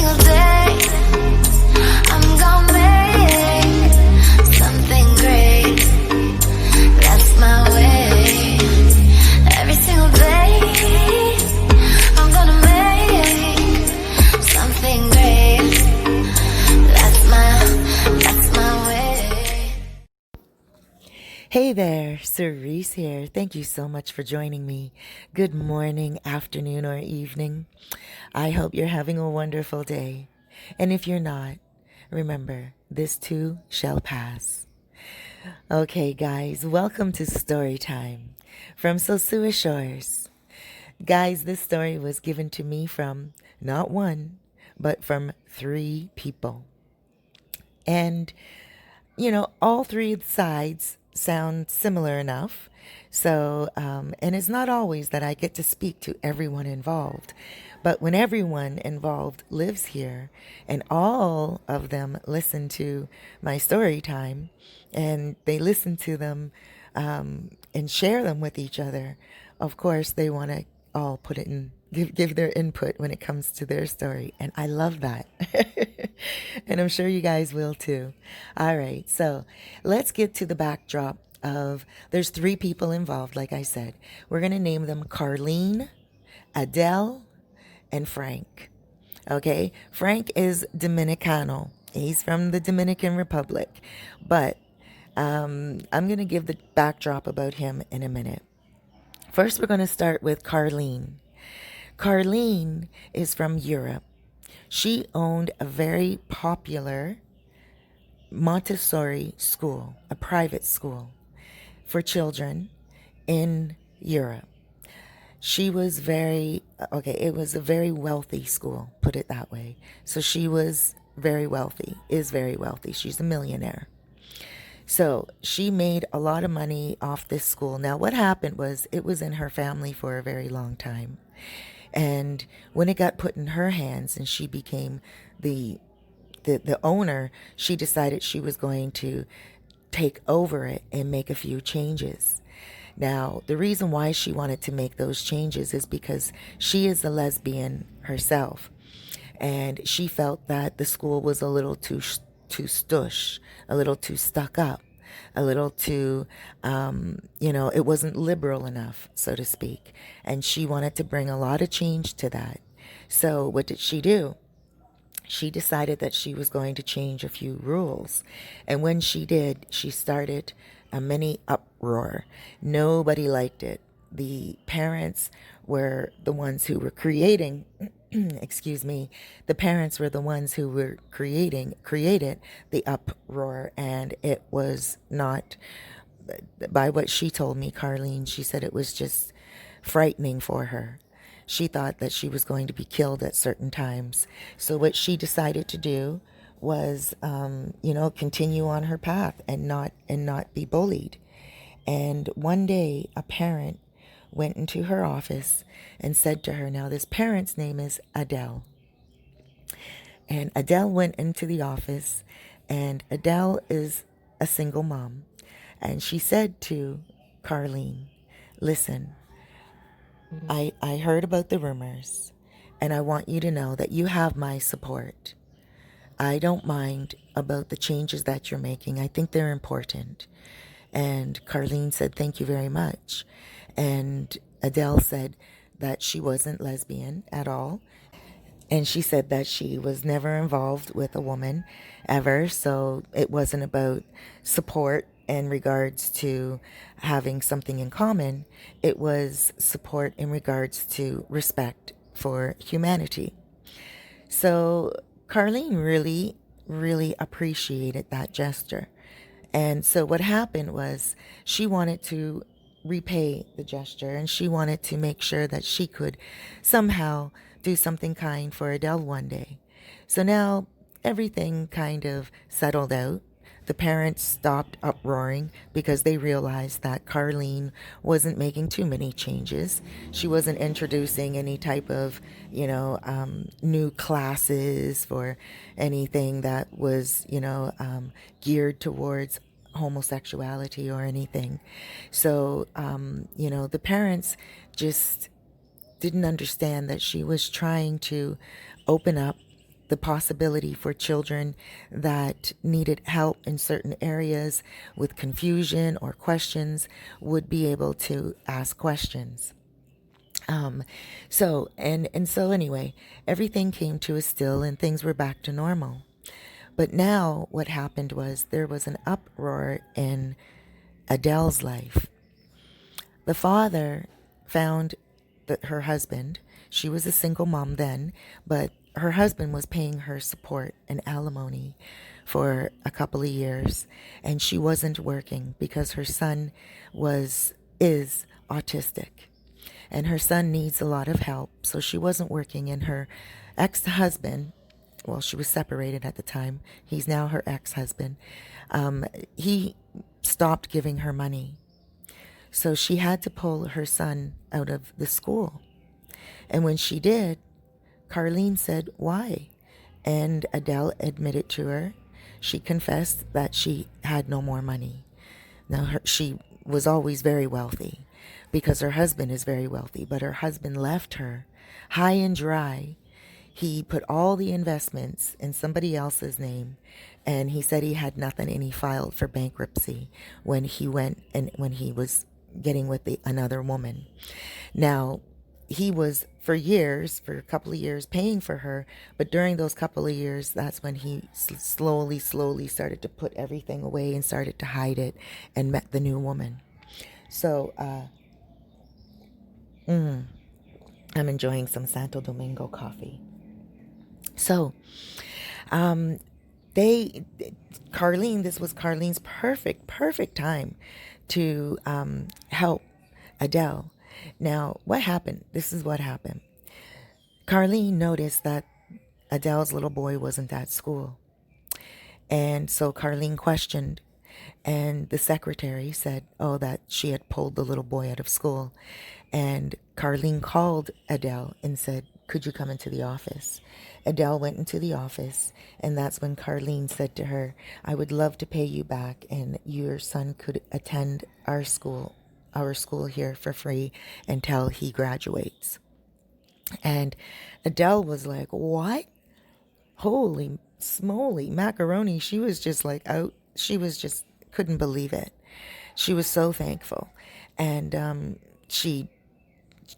single day I'm gonna make something great. That's my way. Every single day I'm gonna make something great. That's my way. Hey there, Cerise here. Thank you so much for joining me. Good morning, afternoon, or evening. I hope you're having a wonderful day. And if you're not, remember, this too shall pass. Okay, guys, welcome to Story Time from Sosua Shores. Guys, this story was given to me from not one, but from 3 people. And, all 3 sides sound similar enough. So, and it's not always that I get to speak to everyone involved. But when everyone involved lives here and all of them listen to my story time and they listen to them and share them with each other, of course, they want to all put it in, give their input when it comes to their story. And I love that. And I'm sure you guys will too. All right, so let's get to the backdrop of, there's 3 people involved, like I said. We're going to name them Carlene, Adele, and Frank. Okay, Frank is Dominicano. He's from the Dominican Republic. But I'm going to give the backdrop about him in a minute. First, we're going to start with Carlene. Carlene is from Europe. She owned a very popular Montessori school, a private school for children in Europe. She was it was a very wealthy school, put it that way. So she was very wealthy, is very wealthy. She's a millionaire. So she made a lot of money off this school. Now, what happened was it was in her family for a very long time. And when it got put in her hands and she became the owner, she decided she was going to take over it and make a few changes. Now, the reason why she wanted to make those changes is because she is a lesbian herself. And she felt that the school was a little too stush, a little too stuck up, a little too, it wasn't liberal enough, so to speak. And she wanted to bring a lot of change to that. So what did she do? She decided that she was going to change a few rules. And when she did, she started a mini uproar. Nobody liked it. The parents were the ones who were creating the parents were the ones who were created the uproar, and it was not, by what she told me, Carlene, she said it was just frightening for her. She thought that she was going to be killed at certain times. So what she decided to do was, continue on her path and not be bullied. And one day, a parent went into her office and said to her, now this parent's name is Adele. And Adele went into the office, and Adele is a single mom. And she said to Carlene, listen, I heard about the rumors, and I want you to know that you have my support. I don't mind about the changes that you're making. I think they're important. And Carlene said, thank you very much. And Adele said that she wasn't lesbian at all. And she said that she was never involved with a woman ever. So it wasn't about support in regards to having something in common. It was support in regards to respect for humanity. So Carlene really, really appreciated that gesture. And so what happened was she wanted to repay the gesture, and she wanted to make sure that she could somehow do something kind for Adele one day. So now everything kind of settled out. The parents stopped uproaring because they realized that Carlene wasn't making too many changes. She wasn't introducing any type of, new classes or anything that was, geared towards homosexuality or anything. So, the parents just didn't understand that she was trying to open up the possibility for children that needed help in certain areas with confusion or questions would be able to ask questions. So anyway, everything came to a still and things were back to normal. But now what happened was there was an uproar in Adele's life. The father found that her husband, she was a single mom then, but her husband was paying her support and alimony for a couple of years, and she wasn't working because her son is autistic. And her son needs a lot of help, so she wasn't working, and her ex-husband, well, she was separated at the time. He's now her ex-husband. He stopped giving her money. So she had to pull her son out of the school. And when she did, Carlene said, why? And Adele admitted to her. She confessed that she had no more money. Now, she was always very wealthy because her husband is very wealthy, but her husband left her high and dry. He put all the investments in somebody else's name, and he said he had nothing, and he filed for bankruptcy when he was getting with another woman. Now, he was for a couple of years paying for her, but during those couple of years, that's when he slowly started to put everything away and started to hide it and met the new woman. So, I'm enjoying some Santo Domingo coffee. So, Carlene, this was Carlene's perfect time to help Adele. Now, what happened? This is what happened. Carlene noticed that Adele's little boy wasn't at school. And so Carlene questioned, and the secretary said, that she had pulled the little boy out of school. And Carlene called Adele and said, could you come into the office? Adele went into the office, and that's when Carlene said to her, I would love to pay you back, and your son could attend our school here for free until he graduates. And Adele was like, what? Holy smoly macaroni. She was just like out. She was just couldn't believe it. She was so thankful. And she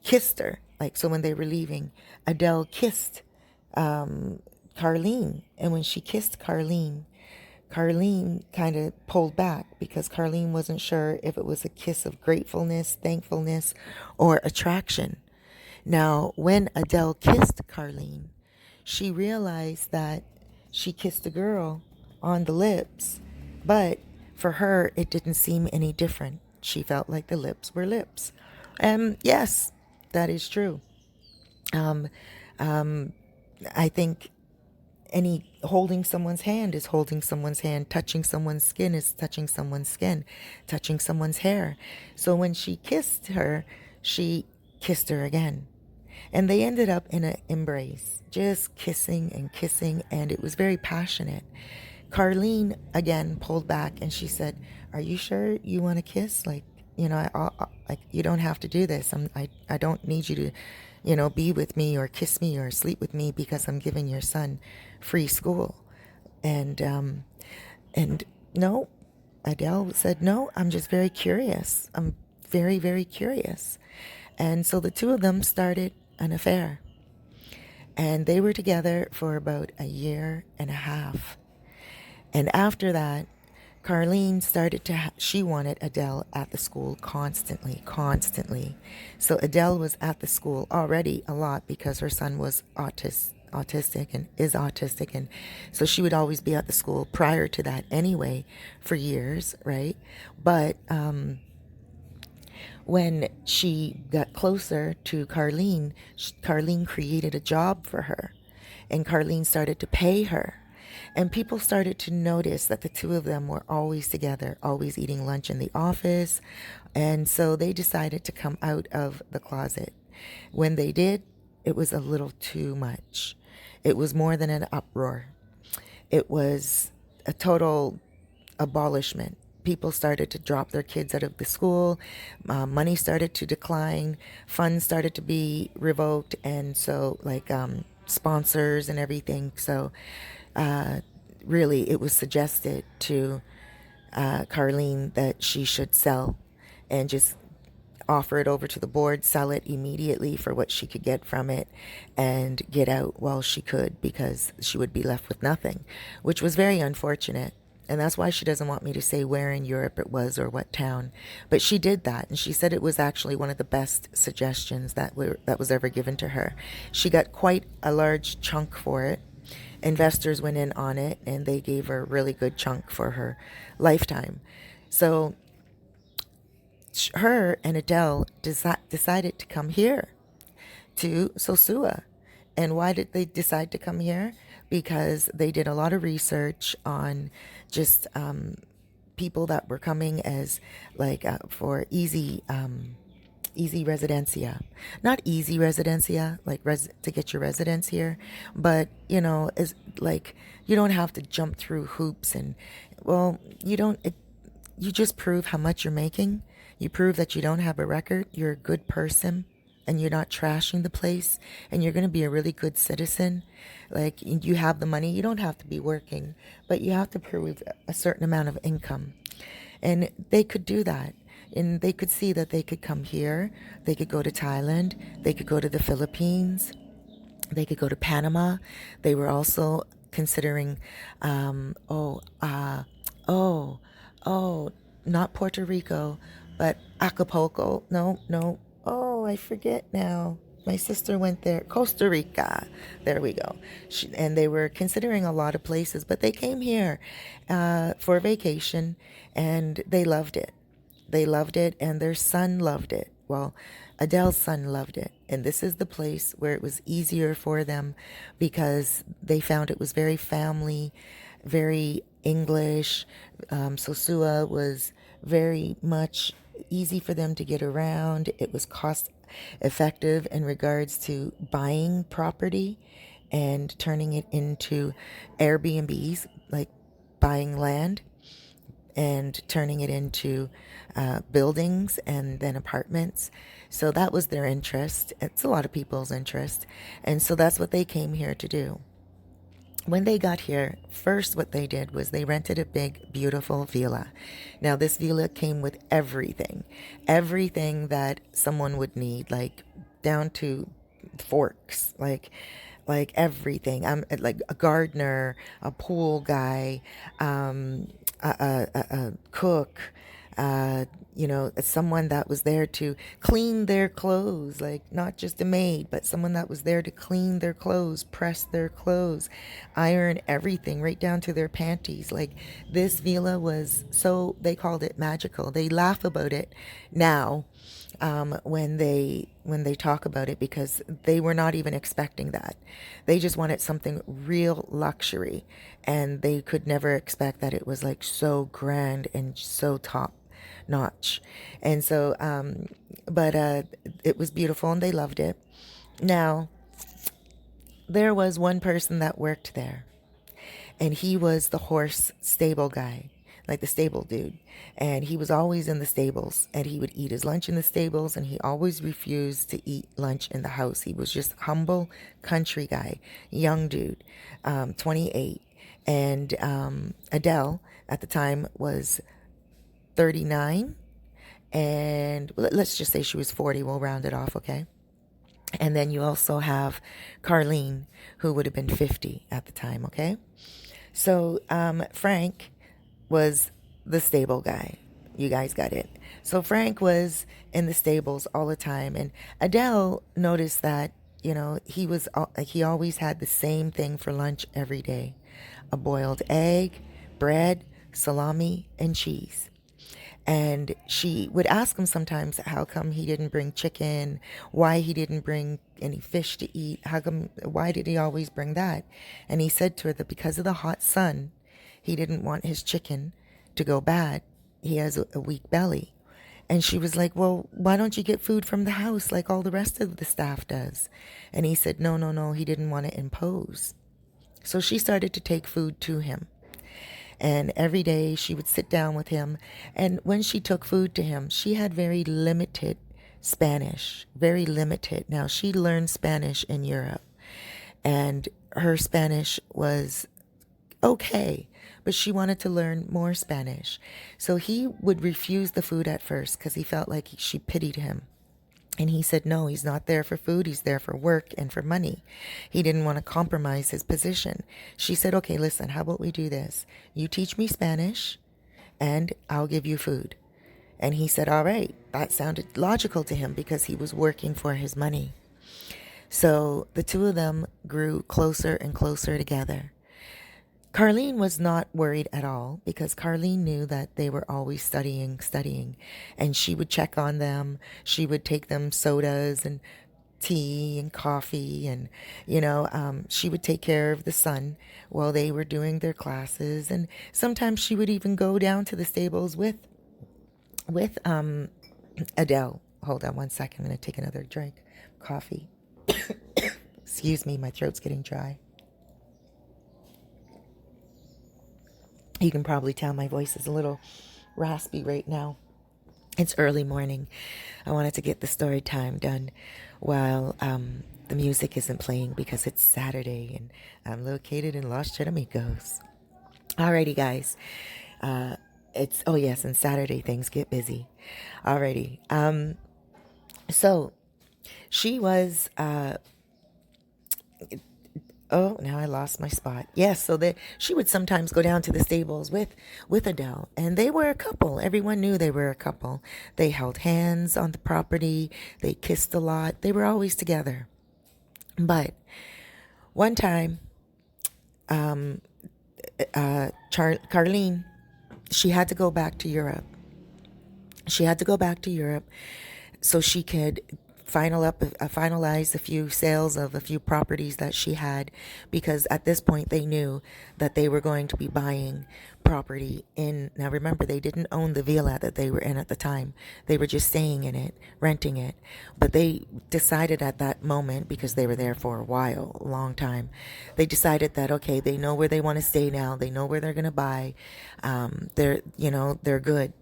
kissed her. So when they were leaving, Adele kissed Carlene. And when she kissed Carlene kind of pulled back because Carlene wasn't sure if it was a kiss of gratefulness, thankfulness, or attraction. Now, when Adele kissed Carlene, she realized that she kissed a girl on the lips, but for her, it didn't seem any different. She felt like the lips were lips. And yes, that is true. I think any holding someone's hand is holding someone's hand. Touching someone's skin is touching someone's skin. Touching someone's hair. So when she kissed her, she kissed her again. And they ended up in an embrace, just kissing, and it was very passionate. Carlene, again, pulled back, and she said, are you sure you want to kiss? You don't have to do this. I don't need you to, be with me or kiss me or sleep with me because I'm giving your son free school. And no, Adele said, no, I'm just very curious. I'm very, very curious. And so the two of them started an affair. And they were together for about a year and a half. And after that, Carlene started she wanted Adele at the school constantly. So Adele was at the school already a lot because her son was autistic and is autistic. And so she would always be at the school prior to that anyway for years, right? But when she got closer to Carlene, Carlene created a job for her. And Carlene started to pay her. And people started to notice that the two of them were always together, always eating lunch in the office. And so they decided to come out of the closet. When they did, it was a little too much. It was more than an uproar. It was a total abolishment. People started to drop their kids out of the school. Money started to decline. Funds started to be revoked. And so, sponsors and everything. So really, it was suggested to Carlene that she should sell and just offer it over to the board, sell it immediately for what she could get from it, and get out while she could, because she would be left with nothing, which was very unfortunate. And that's why she doesn't want me to say where in Europe it was or what town. But she did that, and she said it was actually one of the best suggestions that was ever given to her. She got quite a large chunk for it. Investors went in on it, and they gave her a really good chunk for her lifetime. So her and Adele decided to come here to Sosua. And why did they decide to come here? Because they did a lot of research on just people that were coming as like for easy residencia, not easy residencia, like to get your residence here, but is like you don't have to jump through hoops, and well, you just prove how much you're making. You prove that you don't have a record, you're a good person, and you're not trashing the place, and you're going to be a really good citizen. Like, you have the money, you don't have to be working, but you have to prove a certain amount of income. And they could do that. And they could see that they could come here, they could go to Thailand, they could go to the Philippines, they could go to Panama. They were also considering, not Puerto Rico, but Acapulco. No. Oh, I forget now. My sister went there. Costa Rica. There we go. And they were considering a lot of places, but they came here for a vacation, and they loved it. They loved it, and their son loved it. Well, Adele's son loved it. And this is the place where it was easier for them, because they found it was very family, very English. Sosua was very much easy for them to get around. It was cost effective in regards to buying property and turning it into Airbnbs, like buying land and turning it into buildings and then apartments. So that was their interest. It's a lot of people's interest. And so that's what they came here to do. When they got here, first what they did was they rented a big, beautiful villa. Now, this villa came with everything that someone would need, like down to forks, like everything. I'm like a gardener, a pool guy, a cook, someone that was there to clean their clothes, like not just a maid, but someone that was there to clean their clothes, press their clothes, iron everything right down to their panties. Like, this villa was, so they called it magical. They laugh about it now when they talk about it, because they were not even expecting that. They just wanted something real luxury, and they could never expect that it was like so grand and so top notch. And so but it was beautiful, and they loved it. Now, there was one person that worked there, and he was the horse stable guy, like the stable dude. And he was always in the stables, and he would eat his lunch in the stables, and he always refused to eat lunch in the house. He was just humble country guy, young dude, 28. And Adele at the time was 39, and let's just say she was 40. We'll round it off, okay? And then you also have Carlene, who would have been 50 at the time, okay? So Frank was the stable guy. You guys got it. So Frank was in the stables all the time, and Adele noticed that he always had the same thing for lunch every day: a boiled egg, bread, salami, and cheese. And she would ask him sometimes how come he didn't bring chicken, why he didn't bring any fish to eat, why did he always bring that? And he said to her that because of the hot sun, he didn't want his chicken to go bad. He has a weak belly. And she was like, well, why don't you get food from the house like all the rest of the staff does? And he said, no, he didn't want to impose. So she started to take food to him. And every day she would sit down with him. And when she took food to him, she had very limited Spanish, very limited. Now, she learned Spanish in Europe. And her Spanish was okay, but she wanted to learn more Spanish. So he would refuse the food at first because he felt like she pitied him. And he said, no, he's not there for food. He's there for work and for money. He didn't want to compromise his position. She said, okay, listen, how about we do this? You teach me Spanish and I'll give you food. And he said, all right. That sounded logical to him because he was working for his money. So the two of them grew closer and closer together. Carlene was not worried at all because Carlene knew that they were always studying, and she would check on them. She would take them sodas and tea and coffee, and she would take care of the son while they were doing their classes. And sometimes she would even go down to the stables with Adele. Hold on one second. I'm going to take another drink. Coffee. Excuse me, my throat's getting dry. You can probably tell my voice is a little raspy right now. It's early morning. I wanted to get the story time done while the music isn't playing because it's Saturday and I'm located in Los Cheramicos. Alrighty, guys. And Saturday things get busy. Alrighty. So she was now I lost my spot. Yes, so that she would sometimes go down to the stables with Adele, and they were a couple. Everyone knew they were a couple. They held hands on the property. They kissed a lot. They were always together. But one time, Carlene, she had to go back to Europe. She had to go back to Europe so she could finalize a few sales of a few properties that she had, because at this point they knew that they were going to be buying property in. Now remember, they didn't own the villa that they were in at the time. They were just staying in it, renting it. But they decided at that moment, because they were there for a while, a long time, they decided that, okay, they know where they want to stay now. They know where they're going to buy. They're good.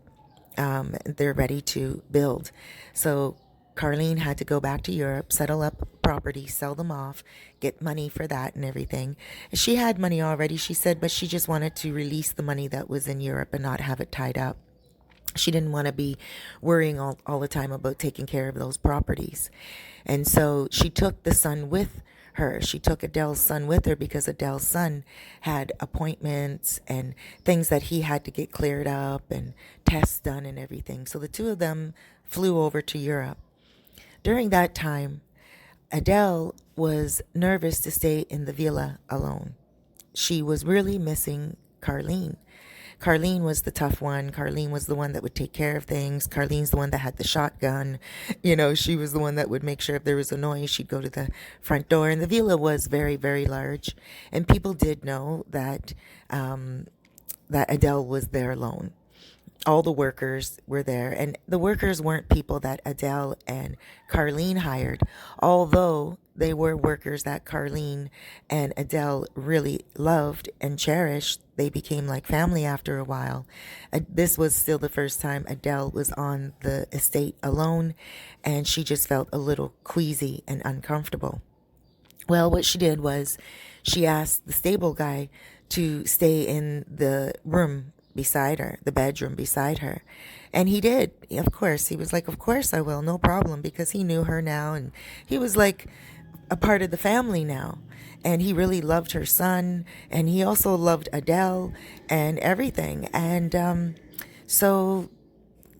They're ready to build. So Carlene had to go back to Europe, settle up property, sell them off, get money for that and everything. She had money already, she said, but she just wanted to release the money that was in Europe and not have it tied up. She didn't want to be worrying all the time about taking care of those properties. And so she took the son with her. She took Adele's son with her because Adele's son had appointments and things that he had to get cleared up and tests done and everything. So the two of them flew over to Europe. During that time, Adele was nervous to stay in the villa alone. She was really missing Carlene. Carlene was the tough one. Carlene was the one that would take care of things. Carlene's the one that had the shotgun. She was the one that would make sure if there was a noise, she'd go to the front door. And the villa was very, very large. And people did know that Adele was there alone. All the workers were there, and the workers weren't people that Adele and Carlene hired, although they were workers that Carlene and Adele really loved and cherished. They became like family after a while. This was still the first time Adele was on the estate alone, and she just felt a little queasy and uncomfortable. Well, what she did was she asked the stable guy to stay in the room beside her, the bedroom beside her. And he did. Of course. He was like, of course I will. No problem. Because he knew her now. And he was like a part of the family now. And he really loved her son. And he also loved Adele and everything. And so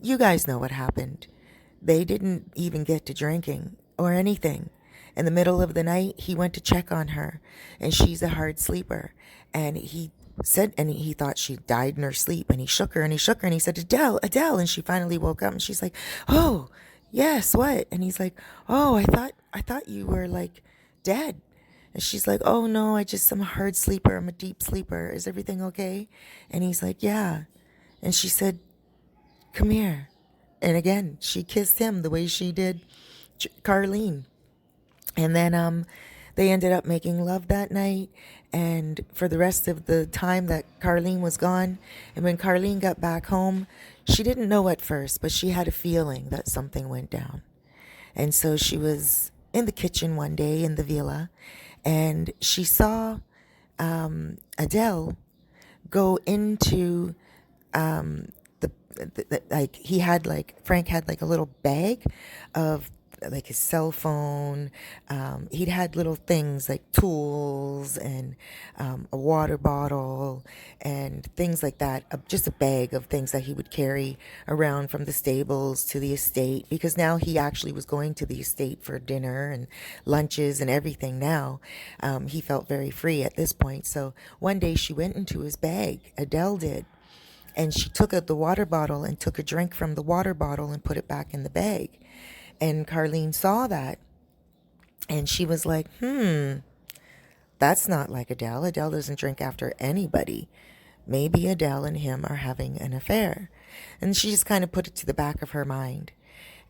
you guys know what happened. They didn't even get to drinking or anything. In the middle of the night, he went to check on her. And she's a hard sleeper. And he thought she died in her sleep, and he shook her and he said, Adele, and she finally woke up and she's like, oh, yes, what? And he's like, oh, I thought you were like dead. And she's like, oh no, I'm a hard sleeper. I'm a deep sleeper. Is everything okay? And he's like, yeah. And she said, come here. And again, she kissed him the way she did Carlene. And then, they ended up making love that night, and for the rest of the time that Carlene was gone. And when Carlene got back home, she didn't know at first, but she had a feeling that something went down. And so she was in the kitchen one day in the villa, and she saw Adele go into like he had like Frank had like a little bag of like his cell phone. He'd had little things like tools and a water bottle and things like that. Just a bag of things that he would carry around from the stables to the estate, because now he actually was going to the estate for dinner and lunches and everything. Now he felt very free at this point. So one day she went into his bag, Adele did, and she took out the water bottle and took a drink from the water bottle and put it back in the bag. And Carlene saw that, and she was like, that's not like Adele. Adele doesn't drink after anybody. Maybe Adele and him are having an affair. And she just kind of put it to the back of her mind.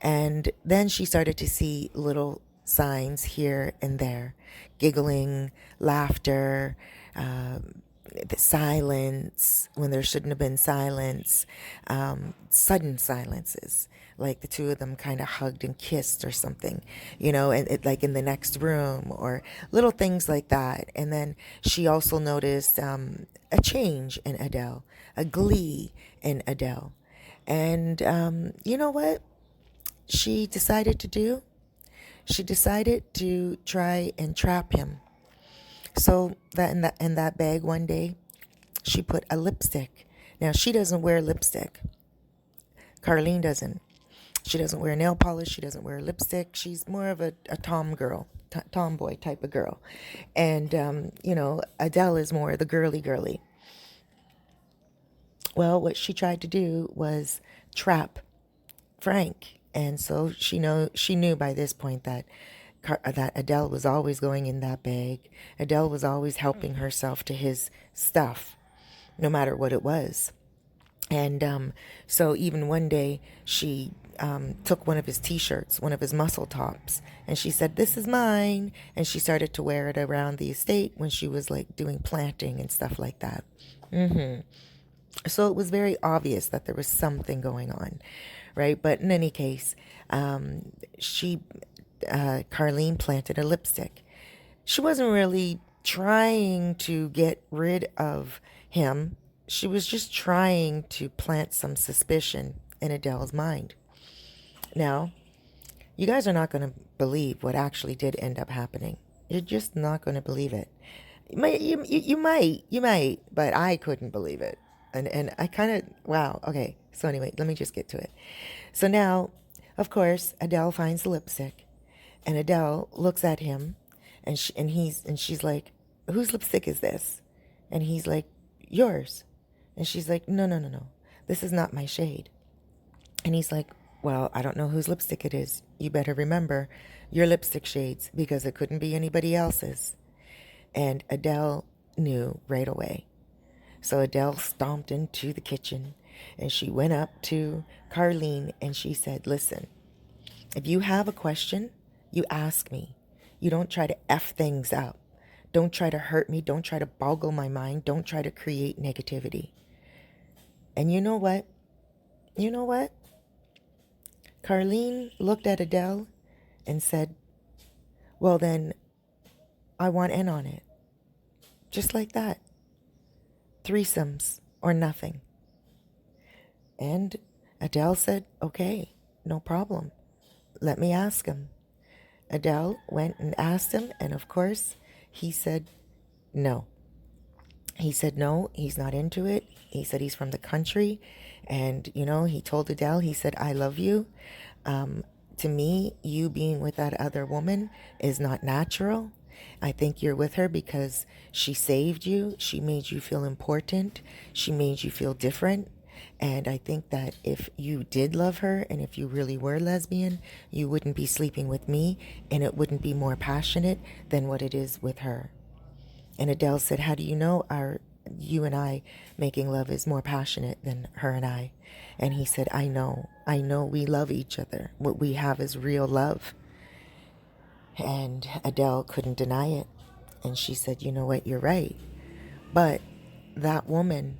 And then she started to see little signs here and there, giggling, laughter, the silence when there shouldn't have been silence, sudden silences, like the two of them kind of hugged and kissed or something, and it, like in the next room, or little things like that. And then she also noticed a change in Adele, a glee in Adele. And you know what she decided to do? She decided to try and trap him. So that in that bag one day, she put a lipstick. Now she doesn't wear lipstick. Carlene doesn't. She doesn't wear nail polish. She doesn't wear lipstick. She's more of a tomboy type of girl. And Adele is more the girly. Well, what she tried to do was trap Frank, and so she knew by this point that Adele was always going in that bag. Adele was always helping herself to his stuff, no matter what it was. And so even one day she took one of his T-shirts, one of his muscle tops, and she said, "This is mine." And she started to wear it around the estate when she was like doing planting and stuff like that. So it was very obvious that there was something going on, right? But in any case, Carlene planted a lipstick. She wasn't really trying to get rid of him. She was just trying to plant some suspicion in Adele's mind. Now, you guys are not going to believe what actually did end up happening. You're just not going to believe it. You might, but I couldn't believe it. And I kind of, wow. Okay. So anyway, let me just get to it. So now, of course, Adele finds the lipstick, and Adele looks at him, and she's like, "Whose lipstick is this?" And he's like, "Yours." And she's like, No. This is not my shade." And he's like, "Well, I don't know whose lipstick it is. You better remember your lipstick shades, because it couldn't be anybody else's." And Adele knew right away. So Adele stomped into the kitchen, and she went up to Carlene, and she said, "Listen, if you have a question, you ask me. You don't try to F things up. Don't try to hurt me. Don't try to boggle my mind. Don't try to create negativity." And you know what? Carlene looked at Adele and said, "Well then, I want in on it." Just like that. Threesomes or nothing. And Adele said, "Okay, no problem. Let me ask him." Adele went and asked him, and of course, he said no. He said no, he's not into it. He said he's from the country, and he told Adele, he said, "I love you. To me, you being with that other woman is not natural. I think you're with her because she saved you. She made you feel important. She made you feel different. And I think that if you did love her, and if you really were lesbian, you wouldn't be sleeping with me, and it wouldn't be more passionate than what it is with her." And Adele said, "How do you know you and I making love is more passionate than her and I?" And he said, I know we love each other. What we have is real love." And Adele couldn't deny it. And she said, "You know what? You're right. But that woman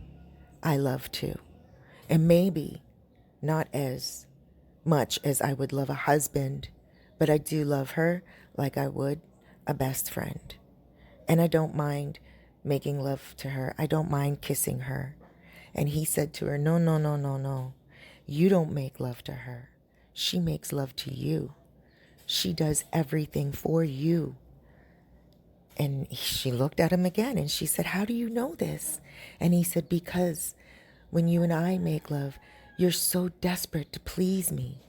I love too. And maybe not as much as I would love a husband, but I do love her like I would a best friend." And I don't mind making love to her. I don't mind kissing her. And he said to her, no, no, no, no, no. You don't make love to her. She makes love to you. She does everything for you. And she looked at him again and she said, how do you know this? And he said, because when you and I make love, you're so desperate to please me.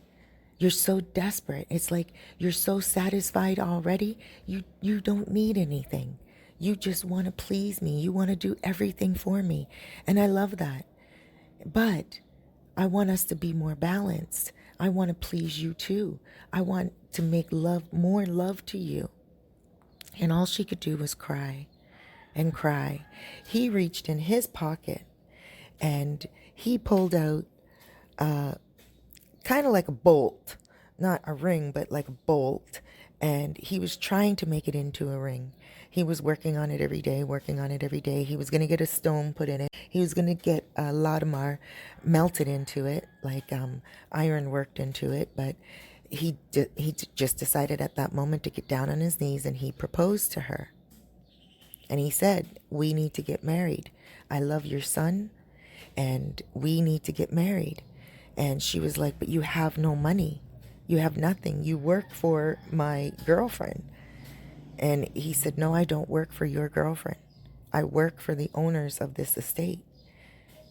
You're so desperate. It's like you're so satisfied already. You don't need anything. You just want to please me. You want to do everything for me. And I love that. But I want us to be more balanced. I want to please you too. I want to make love, more love to you. And all she could do was cry and cry. He reached in his pocket and he pulled out kind of like a bolt, not a ring, but like a bolt. And he was trying to make it into a ring. He was working on it every day, working on it every day. He was going to get a stone put in it. He was going to get a laudamar melted into it, like iron worked into it. But he just decided at that moment to get down on his knees and he proposed to her. And he said, we need to get married. I love your son and we need to get married. And she was like, but you have no money. You have nothing. You work for my girlfriend. And he said, no, I don't work for your girlfriend. I work for the owners of this estate.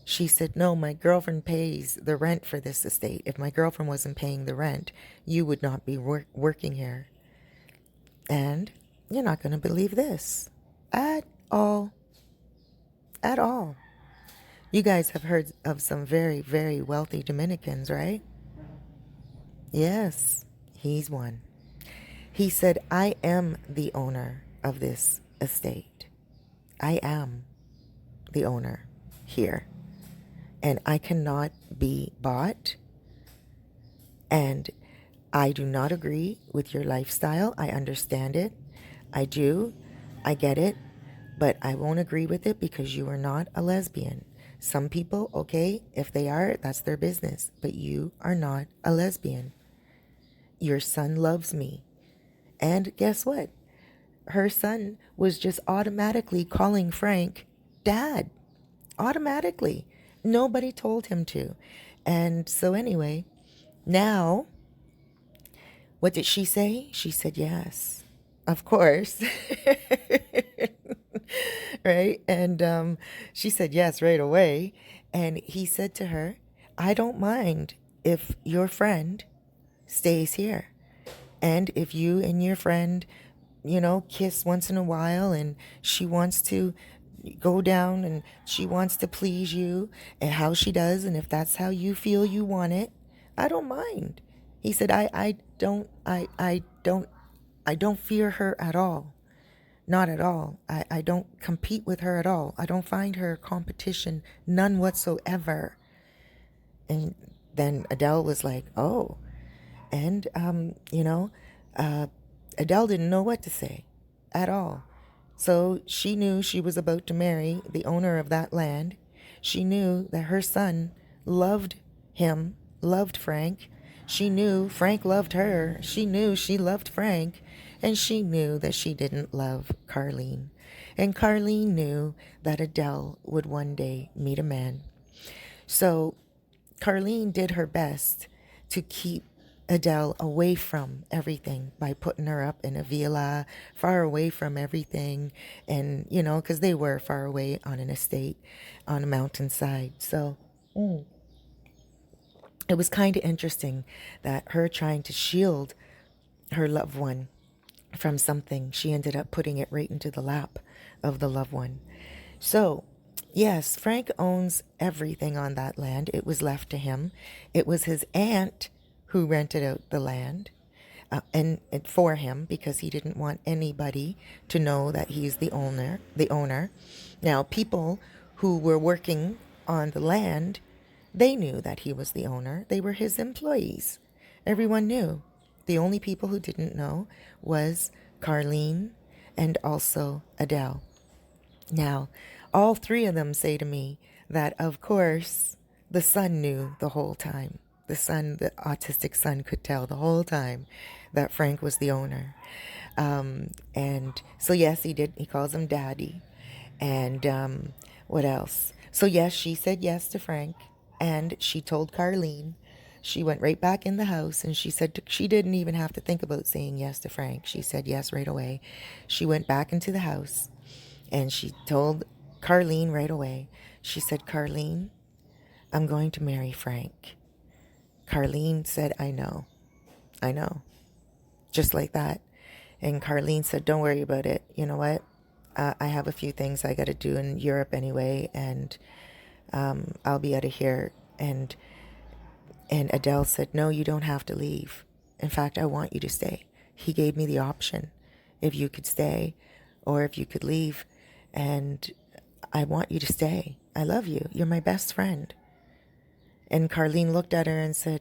She said, no, my girlfriend pays the rent for this estate. If my girlfriend wasn't paying the rent, you would not be working here. And you're not going to believe this at all. At all. You guys have heard of some very, very wealthy Dominicans, right? Yes, he's one. He said, I am the owner of this estate. I am the owner here. And I cannot be bought. And I do not agree with your lifestyle. I understand it. I do. I get it. But I won't agree with it because you are not a lesbian. Some people, okay, if they are, that's their business. But you are not a lesbian. Your son loves me. And guess what? Her son was just automatically calling Frank Dad. Automatically. Nobody told him to. And so anyway, now, what did she say? She said yes. Of course. Right? And she said yes right away. And he said to her, I don't mind if your friend stays here. And if you and your friend, kiss once in a while and she wants to go down and she wants to please you and how she does, and if that's how you feel you want it, I don't mind. He said, I don't fear her at all. Not at all. I don't compete with her at all. I don't find her competition, none whatsoever. And then Adele was like, oh. And, Adele didn't know what to say at all. So she knew she was about to marry the owner of that land. She knew that her son loved him, loved Frank. She knew Frank loved her. She knew she loved Frank. And she knew that she didn't love Carlene. And Carlene knew that Adele would one day meet a man. So Carlene did her best to keep Adele away from everything by putting her up in a villa, far away from everything. And, because they were far away on an estate on a mountainside. So it was kind of interesting that her trying to shield her loved one from something, she ended up putting it right into the lap of the loved one. So, yes, Frank owns everything on that land. It was left to him. It was his aunt who rented out the land and for him because he didn't want anybody to know that he's the owner. Now, people who were working on the land, they knew that he was the owner. They were his employees. Everyone knew. The only people who didn't know was Carlene and also Adele. Now, all three of them say to me that, of course, the son knew the whole time. the autistic son, could tell the whole time that Frank was the owner. And so, yes, he did. He calls him daddy. And what else? So, yes, she said yes to Frank. And she told Carlene. She went right back in the house and she said she didn't even have to think about saying yes to Frank. She said yes right away. She went back into the house and she told Carlene right away. She said, Carlene, I'm going to marry Frank. Carlene said, I know. Just like that. And Carlene said, don't worry about it. You know what? I have a few things I got to do in Europe anyway, and I'll be out of here. And Adele said, no, you don't have to leave. In fact, I want you to stay. He gave me the option if you could stay or if you could leave. And I want you to stay. I love you. You're my best friend. And Carlene looked at her and said,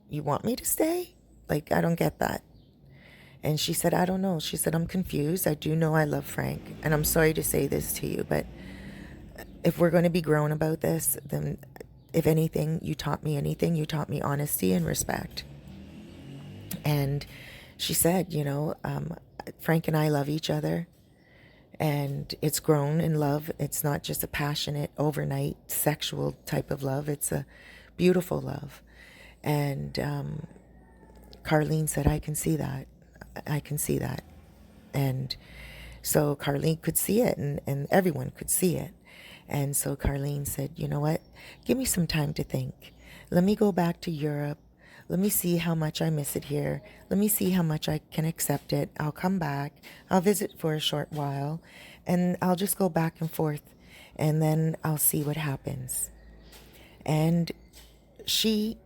you want me to stay? Like, I don't get that. And she said, I don't know. She said, I'm confused. I do know I love Frank. And I'm sorry to say this to you, but if we're going to be grown about this, then if anything, you taught me anything. You taught me honesty and respect. And she said, Frank and I love each other. And it's grown in love. It's not just a passionate, overnight, sexual type of love. It's a beautiful love. And Carlene said, I can see that. I can see that. And so Carlene could see it, and everyone could see it. And so Carlene said, you know what? Give me some time to think. Let me go back to Europe. Let me see how much I miss it here. Let me see how much I can accept it. I'll come back. I'll visit for a short while. And I'll just go back and forth. And then I'll see what happens. And she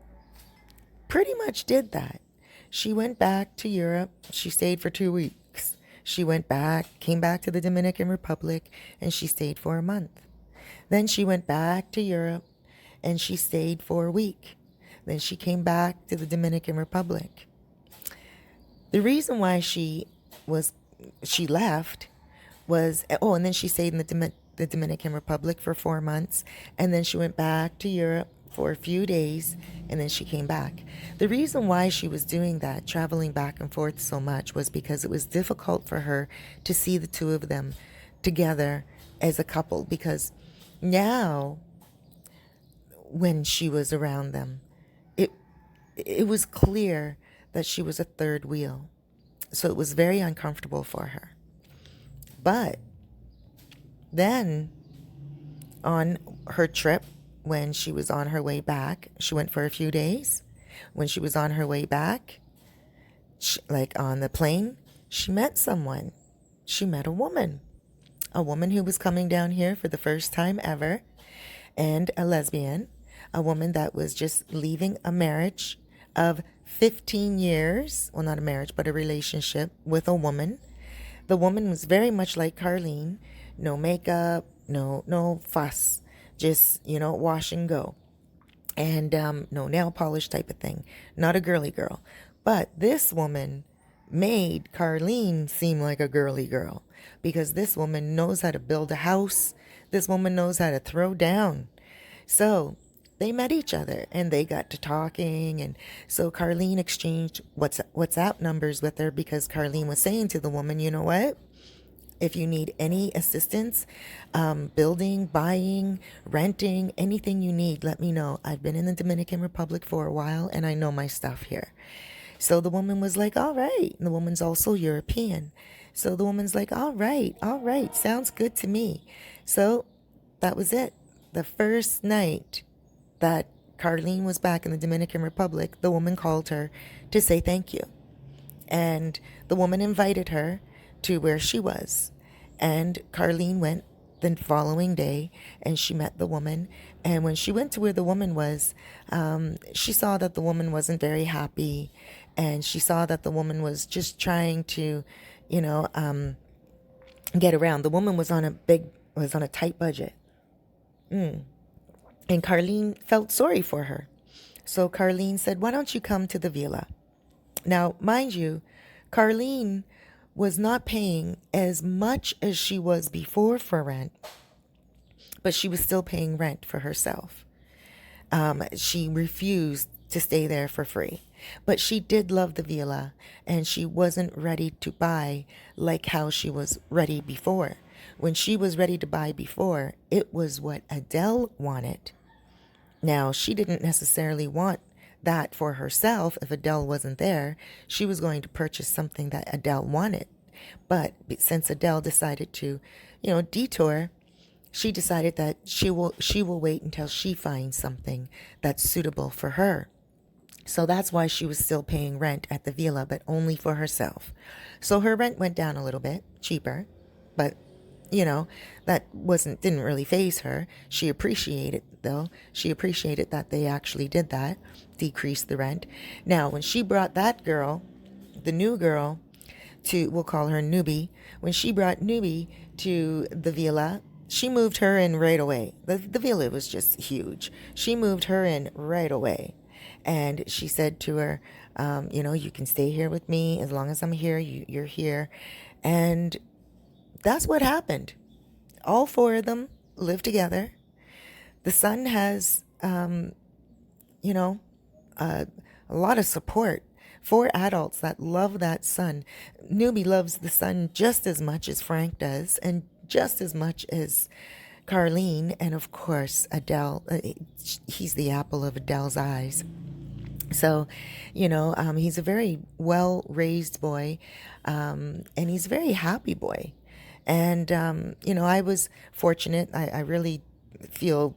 pretty much did that. She went back to Europe. She stayed for 2 weeks. She went back, came back to the Dominican Republic, and she stayed for a month. Then she went back to Europe, and she stayed for a week. Then she came back to the Dominican Republic. The reason why she left was, and then she stayed in the Dominican Republic for 4 months, and then she went back to Europe for a few days, and then she came back. The reason why she was doing that, traveling back and forth so much, was because it was difficult for her to see the two of them together as a couple, because now when she was around them, it was clear that she was a third wheel. So it was very uncomfortable for her. But then on her trip, when she was on her way back, she went for a few days. When she was on her way back, like on the plane, she met someone. She met a woman who was coming down here for the first time ever, and a lesbian, a woman that was just leaving a marriage of 15 years, well, not a marriage, but a relationship with a woman. The woman was very much like Carlene, no makeup, no fuss. Just, wash and go. And no nail polish type of thing. Not a girly girl. But this woman made Carlene seem like a girly girl. Because this woman knows how to build a house. This woman knows how to throw down. So they met each other and they got to talking. And so Carlene exchanged WhatsApp numbers with her, because Carlene was saying to the woman, you know what? If you need any assistance, building, buying, renting, anything you need, let me know. I've been in the Dominican Republic for a while and I know my stuff here. So the woman was like, all right. And the woman's also European. So the woman's like, all right, sounds good to me. So that was it. The first night that Carlene was back in the Dominican Republic, the woman called her to say thank you. And the woman invited her to where she was. And Carlene went the following day and she met the woman. And when she went to where the woman was, she saw that the woman wasn't very happy. And she saw that the woman was just trying to, get around. The woman was on a tight budget. And Carlene felt sorry for her. So Carlene said, why don't you come to the villa? Now, mind you, Carlene was not paying as much as she was before for rent, but she was still paying rent for herself. She refused to stay there for free. But she did love the villa, and she wasn't ready to buy like how she was ready before. When she was ready to buy before, it was what Adele wanted. Now, she didn't necessarily want that for herself. If Adele wasn't there, she was going to purchase something that Adele wanted. But since Adele decided to, detour, she decided that she will wait until she finds something that's suitable for her. So that's why she was still paying rent at the villa, but only for herself. So her rent went down a little bit, cheaper, but that didn't really faze her. She appreciated, though. She appreciated that they actually did that, decreased the rent. Now, when she brought that girl, the new girl, we'll call her Newbie, when she brought Newbie to the villa, she moved her in right away. The villa was just huge. She moved her in right away. And she said to her, you can stay here with me as long as I'm here. You're here. And that's what happened. All four of them live together. The son has, a lot of support. Four adults that love that son. Newbie loves the son just as much as Frank does, and just as much as Carlene, and of course Adele. He's the apple of Adele's eyes. So, he's a very well-raised boy, and he's a very happy boy. And, I was fortunate. I really feel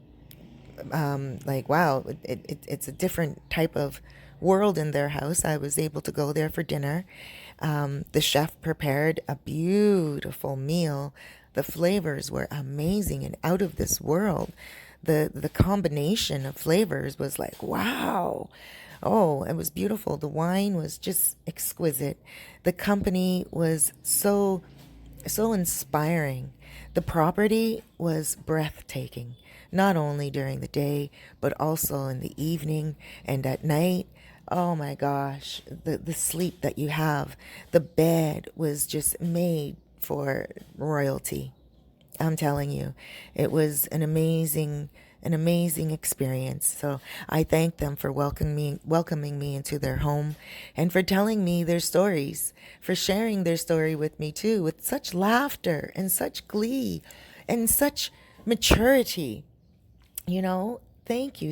like, wow, it's a different type of world in their house. I was able to go there for dinner. The chef prepared a beautiful meal. The flavors were amazing and out of this world. The combination of flavors was like, wow. Oh, it was beautiful. The wine was just exquisite. The company was so inspiring. The property was breathtaking, not only during the day, but also in the evening and at night. Oh my gosh, the sleep that you have. The bed was just made for royalty. I'm telling you, it was an amazing experience. So I thank them for welcoming me into their home, and for telling me their stories, for sharing their story with me too, with such laughter and such glee and such maturity. Thank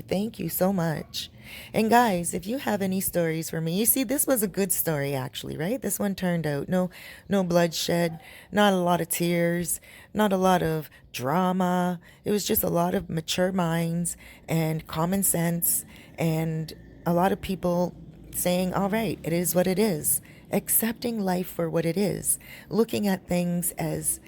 you so much. And guys, if you have any stories for me, you see, this was a good story actually, right? This one turned out no bloodshed, not a lot of tears, not a lot of drama. It was just a lot of mature minds and common sense, and a lot of people saying, all right, it is what it is, accepting life for what it is, looking at things as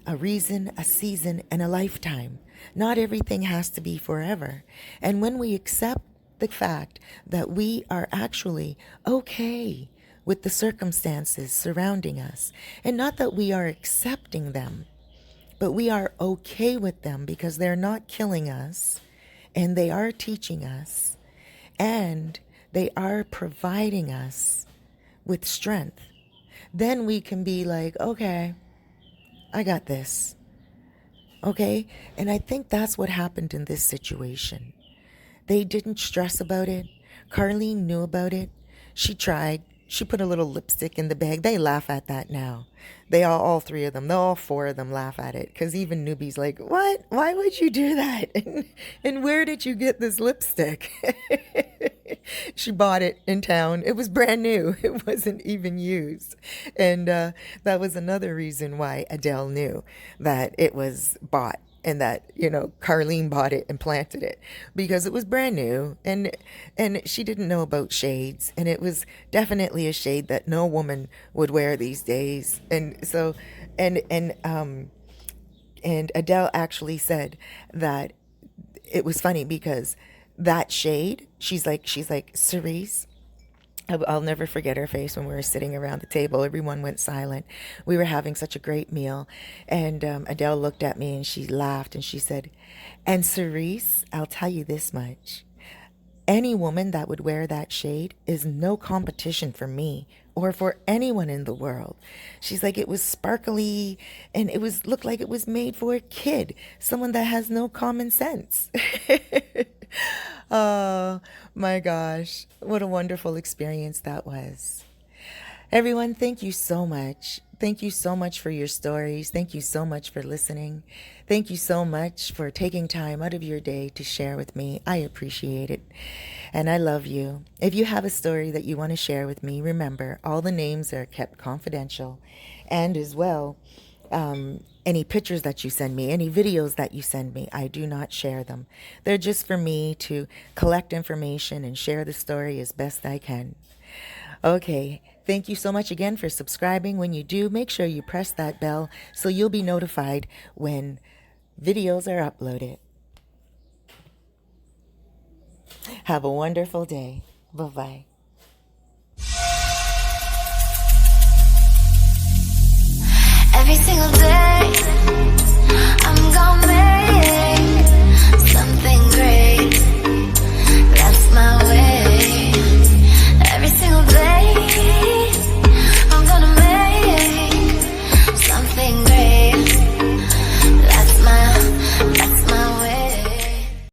a reason, a season, and a lifetime. Not everything has to be forever. And when we accept the fact that we are actually okay with the circumstances surrounding us, and not that we are accepting them, but we are okay with them because they're not killing us, and they are teaching us, and they are providing us with strength, then we can be like, okay, I got this. Okay? And I think that's what happened in this situation. They didn't stress about it. Carlene knew about it. She tried. She put a little lipstick in the bag. They laugh at that now. They all three of them, all four of them laugh at it. Because even Newbie's like, what? Why would you do that? And where did you get this lipstick? She bought it in town. It was brand new. It wasn't even used. And that was another reason why Adele knew that it was bought, and that, Carlene bought it and planted it, because it was brand new, and she didn't know about shades, and it was definitely a shade that no woman would wear these days. And so, and Adele actually said that it was funny because that shade, she's like, Cerise, I'll never forget her face when we were sitting around the table. Everyone went silent. We were having such a great meal. And Adele looked at me and she laughed and she said, and Cerise, I'll tell you this much. Any woman that would wear that shade is no competition for me or for anyone in the world. She's like, it was sparkly and looked like it was made for a kid, someone that has no common sense. Oh my gosh. What a wonderful experience that was. Everyone, thank you so much. Thank you so much for your stories. Thank you so much for listening. Thank you so much for taking time out of your day to share with me. I appreciate it. And I love you. If you have a story that you want to share with me, remember, all the names are kept confidential. And as well, any pictures that you send me, any videos that you send me, I do not share them. They're just for me to collect information and share the story as best I can. Okay, thank you so much again for subscribing. When you do, make sure you press that bell so you'll be notified when videos are uploaded. Have a wonderful day. Bye-bye. Every single day